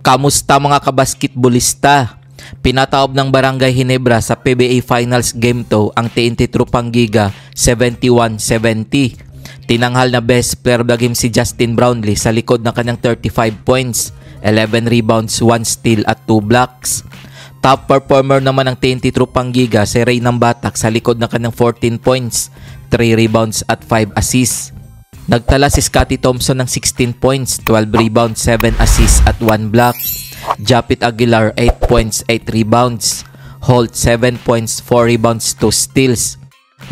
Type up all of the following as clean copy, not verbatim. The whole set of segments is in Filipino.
Kamusta mga kabasketbolista? Pinataob ng Barangay Ginebra sa PBA Finals Game 2 ang TNT Tropang Giga 71-70. Tinanghal na best player of the game si Justin Brownlee sa likod ng kanyang 35 points, 11 rebounds, 1 steal at 2 blocks. Top performer naman ng TNT Tropang Giga si Ray Nambatak sa likod ng kanyang 14 points, 3 rebounds at 5 assists. Nagtala si Scottie Thompson ng 16 points, 12 rebounds, 7 assists at 1 block. Japit Aguilar 8 points, 8 rebounds. Holt 7 points, 4 rebounds, 2 steals.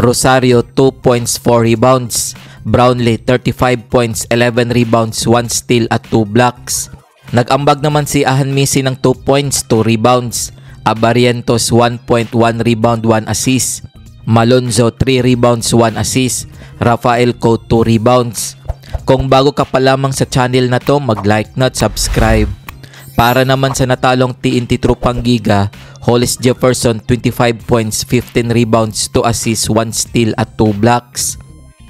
Rosario 2 points, 4 rebounds. Brownlee 35 points, 11 rebounds, 1 steal at 2 blocks. Nag-ambag naman si Ahan Misi ng 2 points, 2 rebounds. Abarientos 1 point, 1 rebound, 1 assist. Malonzo 3 rebounds, 1 assist. Rafael Co 2 rebounds. Kung bago ka pa lamang sa channel na to, mag-like na at subscribe. Para naman sa natalong TNT Tropang Giga, Hollis Jefferson 25 points, 15 rebounds, 2 assists, 1 steal at 2 blocks.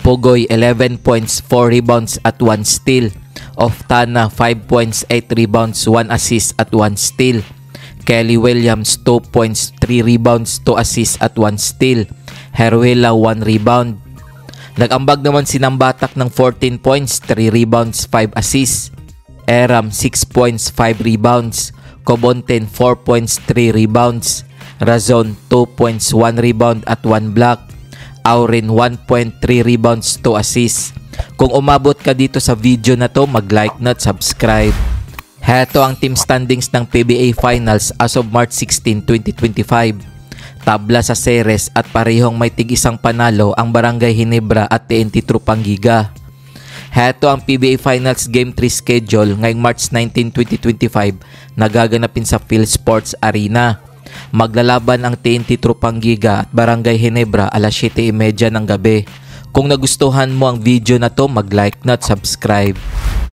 Pugoy 11 points, 4 rebounds at 1 steal. Oftana 5 points, 8 rebounds, 1 assist at 1 steal. Kelly Williams 2 points, 3 rebounds, 2 assists at 1 steal. Heruela 1 rebound. Nag-ambag naman si Nambatak ng 14 points, 3 rebounds, 5 assists. Eram 6 points, 5 rebounds. Cobonten 4 points, 3 rebounds. Razon 2 points, 1 rebound at 1 block. Aurin 1 point, 3 rebounds, 2 assists. Kung umabot ka dito sa video na to, mag-like na at subscribe. Heto ang team standings ng PBA Finals as of March 16, 2025. Tabla sa series at parehong may tig-isang panalo ang Barangay Ginebra at TNT Tropang Giga. Heto ang PBA Finals Game 3 schedule ngayong March 19, 2025 na gaganapin sa Phil Sports Arena. Maglalaban ang TNT Tropang Giga at Barangay Ginebra alas 7:30 ng gabi. Kung nagustuhan mo ang video na to, mag-like na at subscribe.